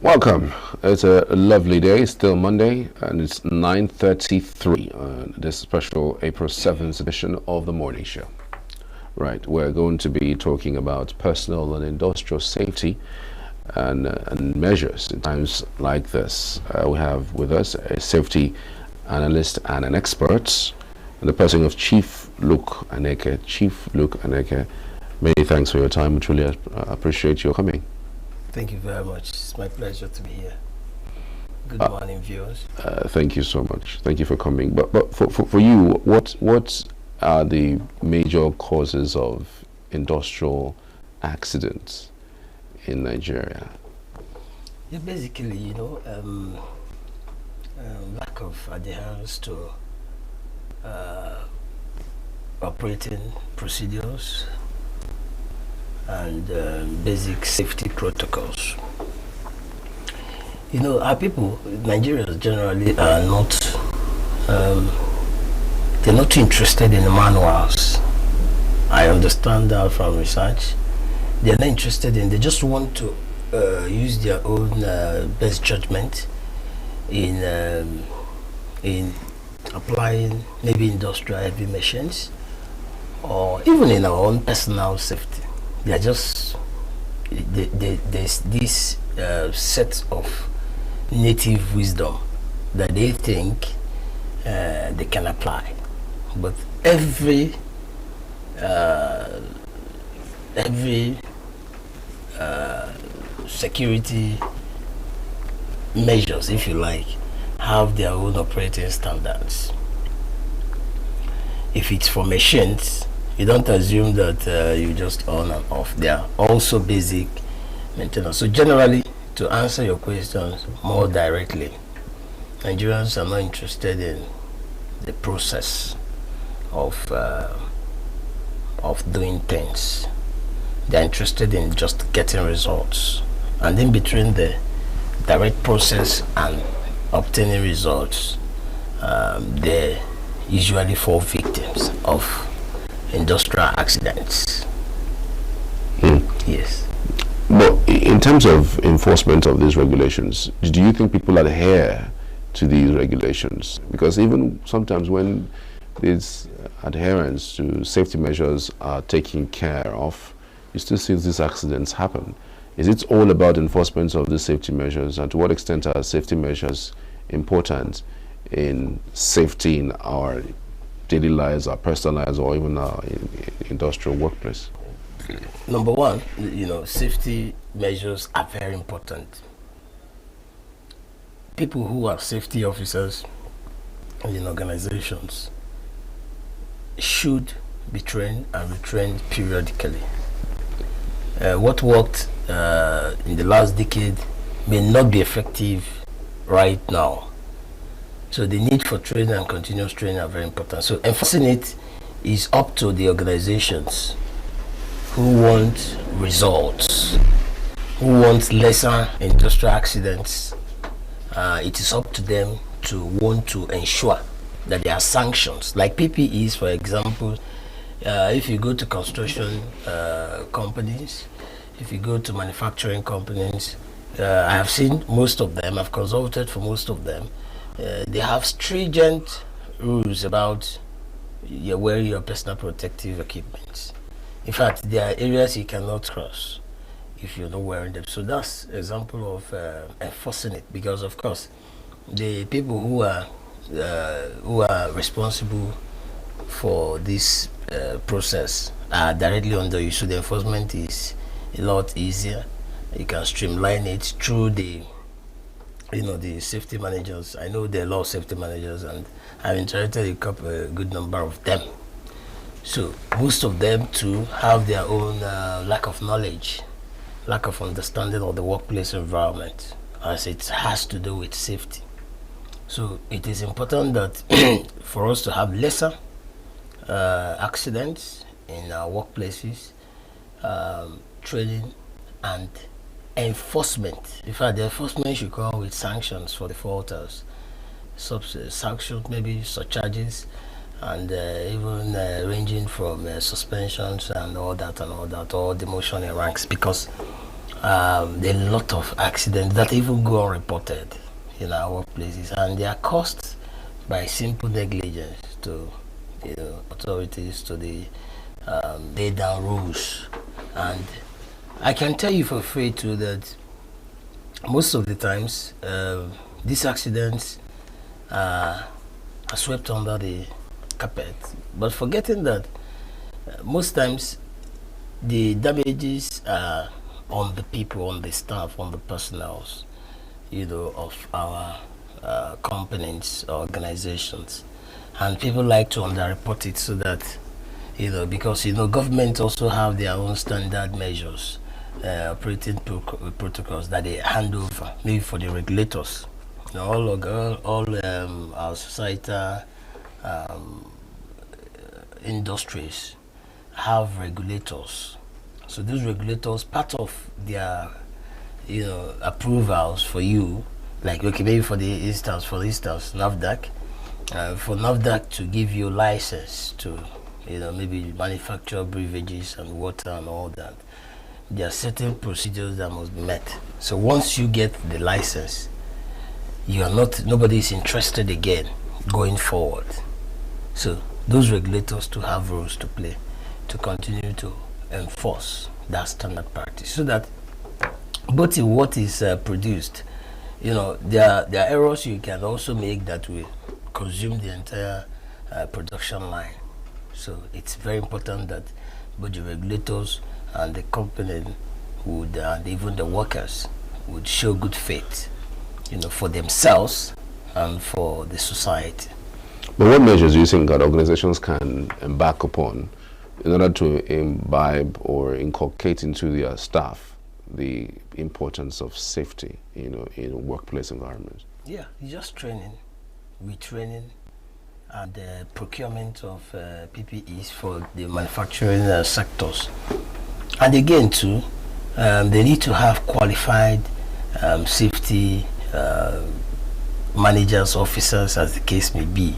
Welcome. It's a lovely day. It's still Monday, and it's 9:33 on this special April 7th edition of the morning show. Right, we're going to be talking about personal and industrial safety and measures in times like this. We have with us a safety analyst and an expert, in the person of Chief Luke Aneke. Chief Luke Aneke, many thanks for your time. We truly appreciate your coming. Thank you very much. It's my pleasure to be here. Good morning, viewers. Thank you so much. Thank you for coming. But for you, what are the major causes of industrial accidents in Nigeria? Yeah, basically, lack of adherence to operating procedures and basic safety protocols. Our people, Nigerians generally are not, they're not too interested in the manuals. I understand that from research. They're not interested they just want to use their own best judgment in applying maybe industrial heavy machines or even in our own personal safety. They are just there's this set of native wisdom that they think they can apply, but every security measures, if you like, have their own operating standards. If it's for machines, you don't assume that you just on and off. They are also basic maintenance. So generally, to answer your questions more directly, Nigerians are not interested in the process of doing things. They're interested in just getting results. And in between the direct process and obtaining results, they usually fall victims of industrial accidents. Yes. But in terms of enforcement of these regulations, do you think people adhere to these regulations? Because even sometimes when these adherence to safety measures are taken care of, you still see these accidents happen. Is it all about enforcement of the safety measures, and to what extent are safety measures important in safety in our daily lives, our personal lives, or even our industrial workplace? Number one, safety measures are very important. People who are safety officers in organizations should be trained and retrained periodically. What worked in the last decade may not be effective right now. So the need for training and continuous training are very important. So enforcing it is up to the organizations who want results, who want lesser industrial accidents. It is up to them to want to ensure that there are sanctions, like PPEs, for example. If you go to construction companies, if you go to manufacturing companies, I have seen most of them, I've consulted for most of them. They have stringent rules about wearing your personal protective equipment. In fact, there are areas you cannot cross if you're not wearing them. So that's an example of enforcing it, because of course the people who are responsible for this process are directly under you, so the enforcement is a lot easier. You can streamline it through the safety managers. I know there are a lot of safety managers, and I've interacted with a good number of them. So most of them too have their own lack of knowledge, lack of understanding of the workplace environment, as it has to do with safety. So it is important that for us to have lesser accidents in our workplaces, training and enforcement. In fact, the enforcement should come with sanctions for the faulters, sanctions, maybe surcharges, and even ranging from suspensions and all that, or demotion in ranks, because there are a lot of accidents that even go unreported in our workplaces, and they are caused by simple negligence to authorities to the lay down rules. And I can tell you for free too that most of the times these accidents are swept under the carpet, but forgetting that most times the damages are on the people, on the staff, on the personnels, of our companies, organizations, and people like to underreport it so that because governments also have their own standard measures, operating protocols that they hand over maybe for the regulators. All our societal industries have regulators. So those regulators, part of their approvals for you, like okay, maybe for instance NAFDAC, for NAFDAC to give you license to maybe manufacture beverages and water and all that, there are certain procedures that must be met. So once you get the license, nobody is interested again going forward. So those regulators to have roles to play to continue to enforce that standard practice, so that both in what is produced, there are errors you can also make that will consume the entire production line. So it's very important that both the regulators and the company would, and even the workers, would show good faith, for themselves and for the society. But what measures do you think that organizations can embark upon in order to imbibe or inculcate into their staff the importance of safety, in workplace environments? Yeah, just training, retraining, and procurement of PPEs for the manufacturing sectors. And again, too, they need to have qualified safety managers, officers, as the case may be.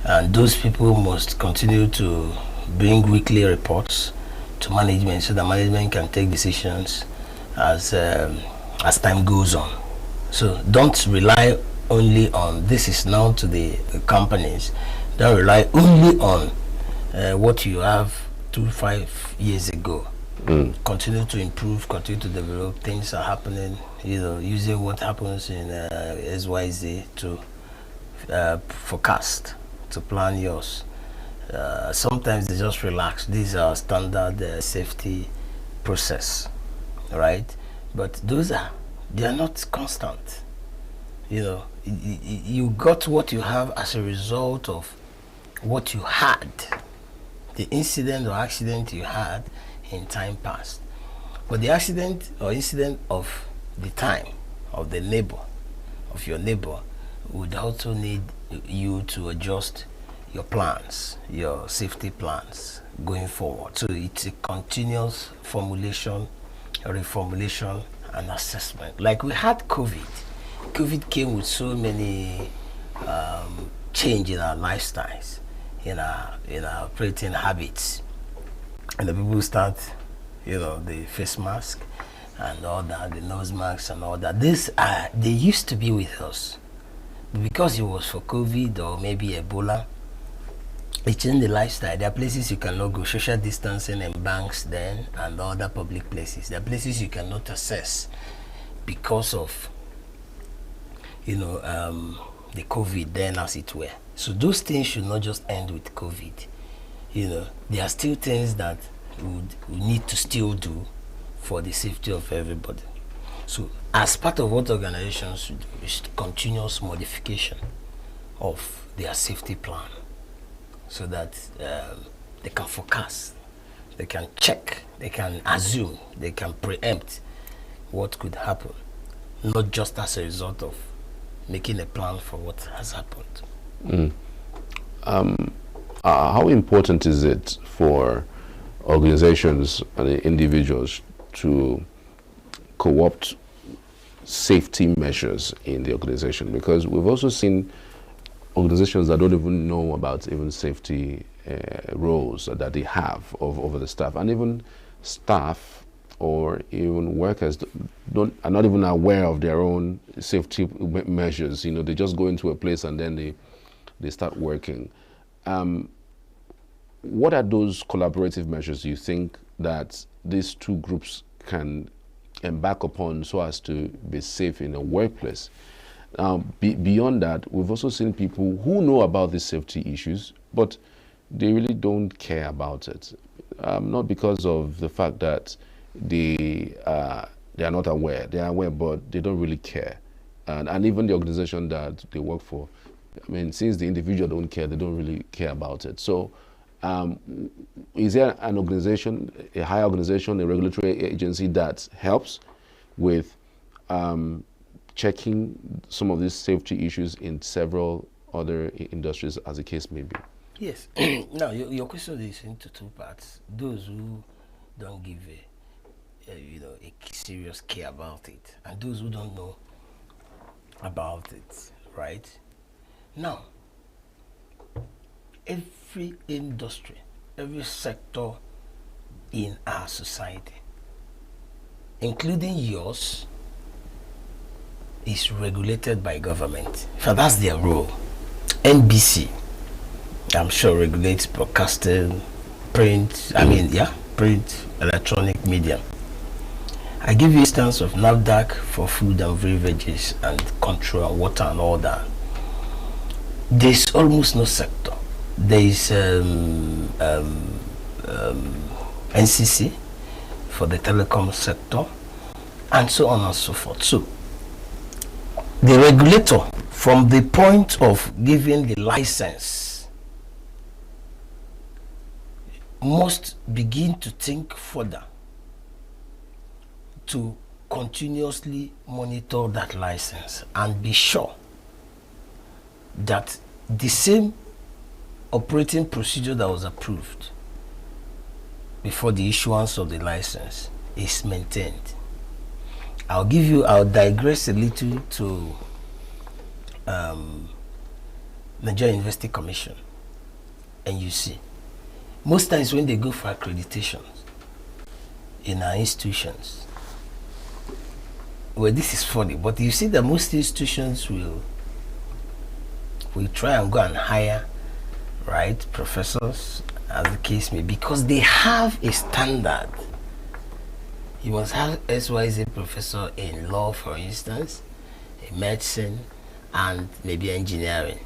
And those people must continue to bring weekly reports to management so that management can take decisions as time goes on. So don't rely only on, this is now to the companies, don't rely only on what you have 5 years ago. Continue to improve, continue to develop. Things are happening, using what happens in SYZ to forecast, to plan yours. Sometimes they just relax. These are standard safety process, right? But they are not constant. You got what you have as a result of what you had, the incident or accident you had in time past. But the accident or incident of the time of your neighbor would also need you to adjust your plans, your safety plans going forward. So it's a continuous formulation, reformulation, and assessment. Like we had COVID. COVID came with so many change in our lifestyles, in our operating habits, and the people start, the face mask and all that, the nose masks and all that. They used to be with us, but because it was for COVID or maybe Ebola, it changed the lifestyle. There are places you cannot go, social distancing in banks then and other public places. There are places you cannot access because of the COVID then, as it were. So those things should not just end with COVID. There are still things that we need to still do for the safety of everybody. So as part of what organizations should do is continuous modification of their safety plan, so that they can forecast, they can check, they can assume, they can preempt what could happen, not just as a result of making a plan for what has happened. How important is it for organizations and individuals to co-opt safety measures in the organization? Because we've also seen organizations that don't even know about even safety roles that they have over the staff, and even staff or even workers are not even aware of their own safety measures. You know, they just go into a place and then they start working. What are those collaborative measures you think that these two groups can embark upon so as to be safe in a workplace? Beyond that, we've also seen people who know about these safety issues, but they really don't care about it. Not because of the fact that they are not aware. They are aware, but they don't really care. And even the organization that they work for, I mean, since the individual don't care, they don't really care about it. So is there an organization, a higher organization, a regulatory agency that helps with checking some of these safety issues in several other industries, as the case may be? Yes. Now, your question is into two parts. Those who don't give a serious care about it, and those who don't know about it, right? Now, every industry, every sector in our society, including yours, is regulated by government. So that's their role. NBC, I'm sure, regulates broadcasting, print, print, electronic media. I give you instance of NAFDAC for food and beverages and control and water and all that. There's almost no sector. There is NCC for the telecom sector, and so on and so forth. So the regulator, from the point of giving the license, must begin to think further to continuously monitor that license and be sure that the same operating procedure that was approved before the issuance of the license is maintained. I'll digress a little to Nigeria University Commission, NUC. Most times when they go for accreditations in our institutions, well, this is funny, but you see that most institutions will try and go and hire, right, professors, as the case may be, because they have a standard. You must have SYZ professor in law, for instance, in medicine, and maybe engineering.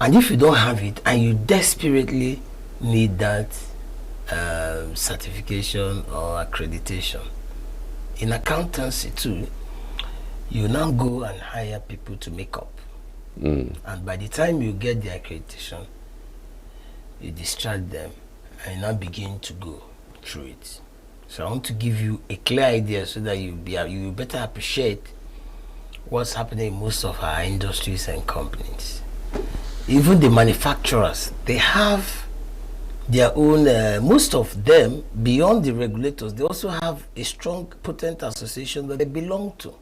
And if you don't have it, and you desperately need that certification or accreditation, in accountancy too, you now go and hire people to make up. And by the time you get the accreditation, you discharge them and now begin to go through it. So I want to give you a clear idea so that you better appreciate what's happening in most of our industries and companies. Even the manufacturers, they have their own, most of them, beyond the regulators, they also have a strong, potent association that they belong to.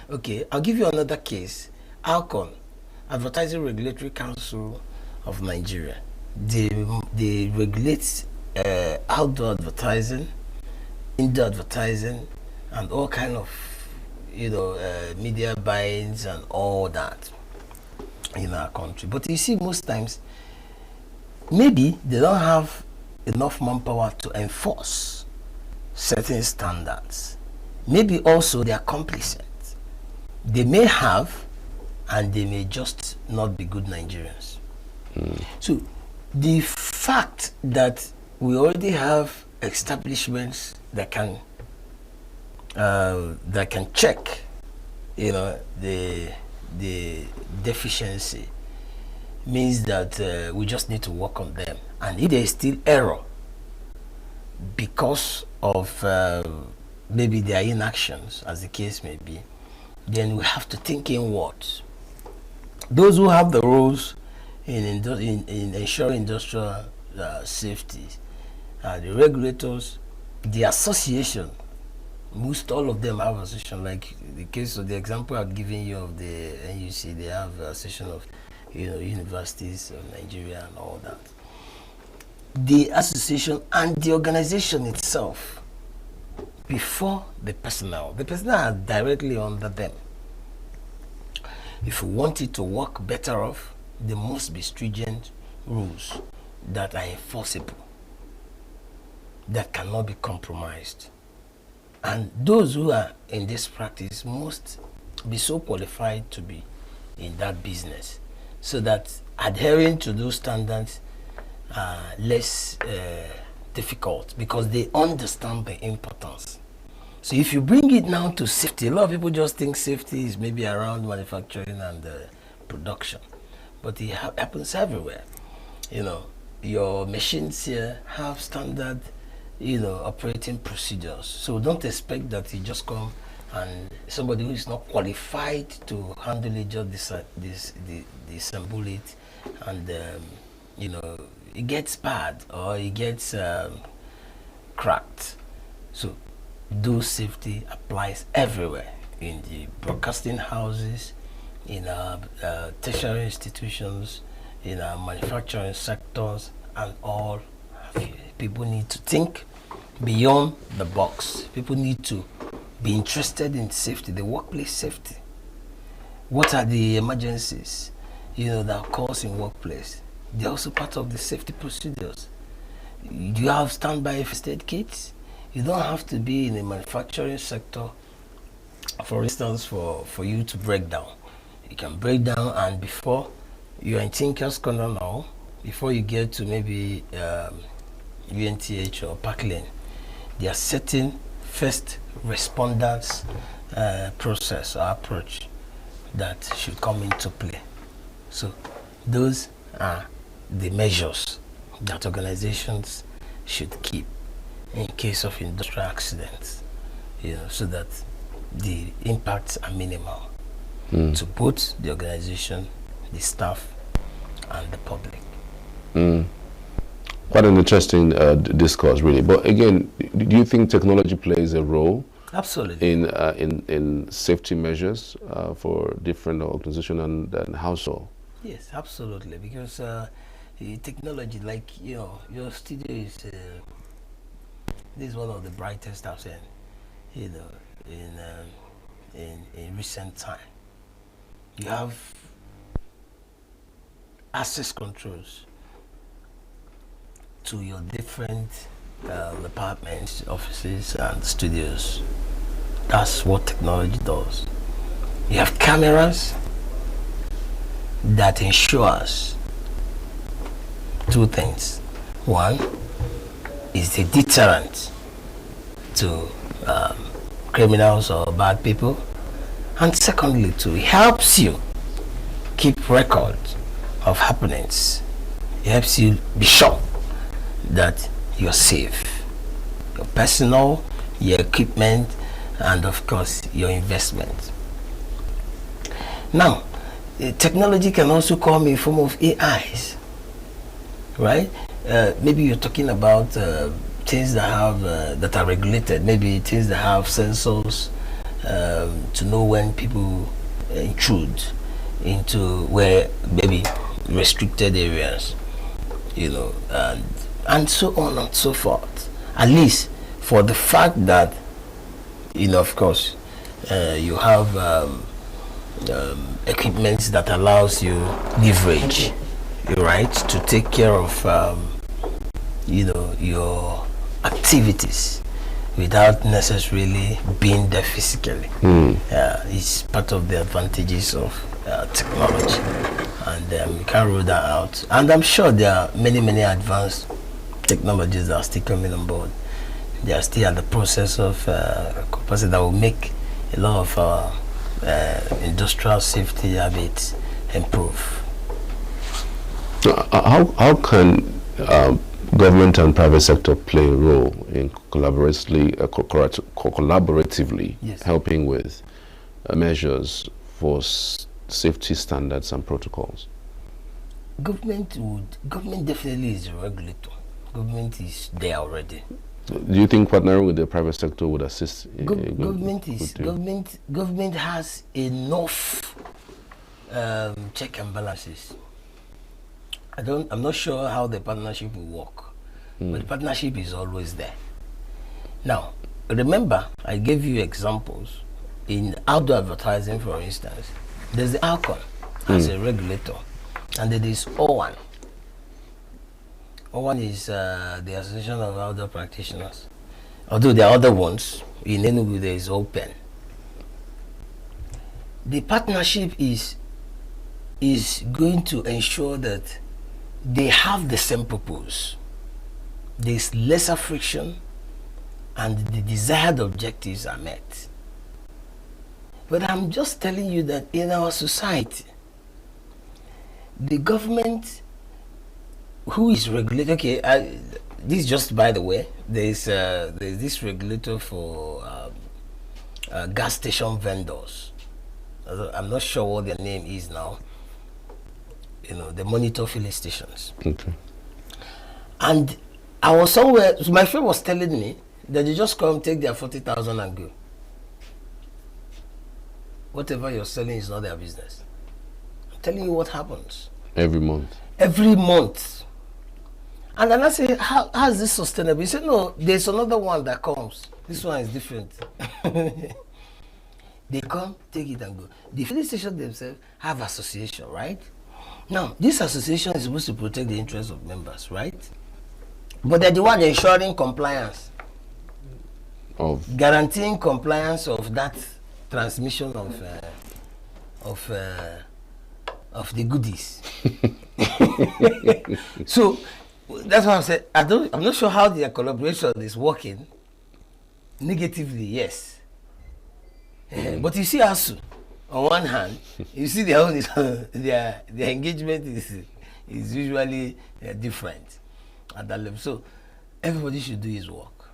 Okay, I'll give you another case. ALCON, Advertising Regulatory Council of Nigeria. They regulate outdoor advertising, indoor advertising, and all kind of media buyings and all that in our country. But you see, most times maybe they don't have enough manpower to enforce certain standards. Maybe also they are complacent. They may have, and they may just not be good Nigerians. So the fact that we already have establishments that can check, the deficiency, means that we just need to work on them. And if there is still error because of maybe their inactions, as the case may be, then we have to think inwards. Those who have the roles in ensuring industrial safety, the regulators, the association, most all of them have association. Like the case of the example I've given you of the NUC, they have a association of universities of Nigeria and all that. The association and the organization itself before the personnel. The personnel are directly under them. If you want it to work better off, there must be stringent rules that are enforceable, that cannot be compromised. And those who are in this practice must be so qualified to be in that business, so that adhering to those standards are less difficult, because they understand the importance. So if you bring it now to safety, a lot of people just think safety is maybe around manufacturing and production, but it happens everywhere. You know, your machines here have standard, operating procedures. So don't expect that you just come and somebody who is not qualified to handle it just disassemble it, and it gets bad or it gets cracked. So those safety applies everywhere, in the broadcasting houses, in our tertiary institutions, in our manufacturing sectors, and all. People need to think beyond the box. People need to be interested in safety, the workplace safety. What are the emergencies, that occurs in workplace? They're also part of the safety procedures. Do you have standby first aid kits? You don't have to be in the manufacturing sector, for instance, for you to break down. You can break down, and before you're in Tinker's Corner now, before you get to maybe UNTH or Park Lane, there are certain first responders process or approach that should come into play. So those are the measures that organizations should keep in case of industrial accidents, so that the impacts are minimal to both the organization, the staff, and the public. Quite an interesting discourse, really. But again, do you think technology plays a role? Absolutely. In safety measures for different organizations and household? Yes, absolutely. Because technology, like your studio is this is one of the brightest I've seen, in recent time. You have access controls to your different departments, offices, and studios. That's what technology does. You have cameras that ensures two things. One is the deterrent to criminals or bad people, and secondly, it helps you keep record of happenings. It helps you be sure that you're safe. Your personal, your equipment, and of course your investment. Now, technology can also come in form of AIs, right? Maybe you're talking about things that have that are regulated. Maybe things that have sensors to know when people intrude into where maybe restricted areas, and so on and so forth. At least for the fact that, of course, you have equipment that allows you leverage, right, to take care of, your activities without necessarily being there physically. It's part of the advantages of technology, and you can roll that out. And I'm sure there are many advanced technologies that are still coming on board. They are still at the process of that will make a lot of industrial safety habits improve. How can government and private sector play a role in collaboratively Yes. helping with measures for safety standards and protocols? Government definitely is a regulator. Government is there already. Do you think partnering with the private sector would assist? Government has enough check and balances. I'm not sure how the partnership will work, but the partnership is always there. Now, remember, I gave you examples. In outdoor advertising, for instance, there's the ALCON as a regulator, and there is O1. O1 is the Association of Outdoor Practitioners. Although there are other ones, in Enugu there is open. The partnership is going to ensure that they have the same purpose. There's lesser friction and the desired objectives are met. But I'm just telling you that in our society, the government who is regulating, okay, this just by the way, there's this regulator for gas station vendors. I'm not sure what their name is now. You know, they monitor filling stations. Okay. And I was somewhere, so my friend was telling me that they just come take their 40,000 and go. Whatever you're selling is not their business. I'm telling you what happens. Every month. Every month. And then I say, how is this sustainable? He said, no, there's another one that comes. This one is different. They come, take it and go. The filling station themselves have association, right? Now, this association is supposed to protect the interests of members, right? But they're the one ensuring compliance. Guaranteeing compliance of that transmission of the goodies. So that's why I said I'm not sure how their collaboration is working. Negatively, yes. But you see ASU, on one hand, you see their own their engagement is usually different at that level. So everybody should do his work.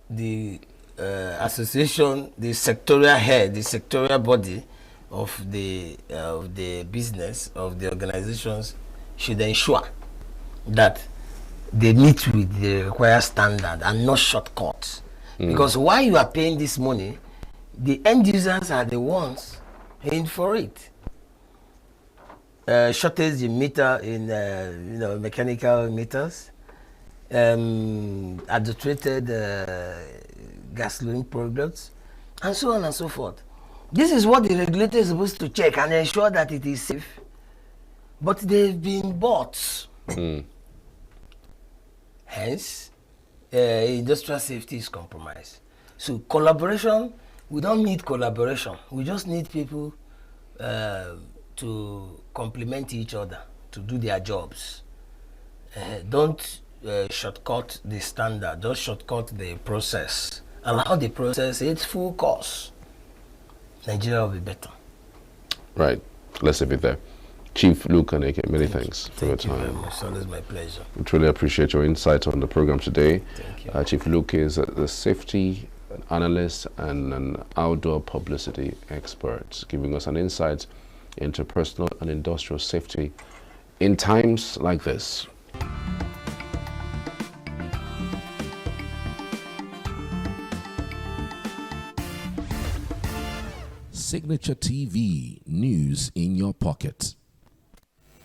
The association, the sectorial head, the sectorial body of the business, of the organizations should ensure that they meet with the required standard and not shortcuts. Because while you are paying this money, the end users are the ones paying for it. Shortage in mechanical meters, adulterated gasoline products, and so on and so forth. This is what the regulator is supposed to check and ensure that it is safe. But they've been bought. Hence, industrial safety is compromised. So collaboration, we don't need collaboration. We just need people to complement each other, to do their jobs. Don't shortcut the standard, don't shortcut the process. Allow the process its full course. Nigeria will be better. Right. Let's leave it there. Chief Luke Aneke, many thanks for your time. Thank you very much. Always my pleasure. We truly appreciate your insight on the program today. Thank you. Chief Luke is a safety analyst and an outdoor publicity expert, giving us an insight into personal and industrial safety in times like this. Signature TV, news in your pocket.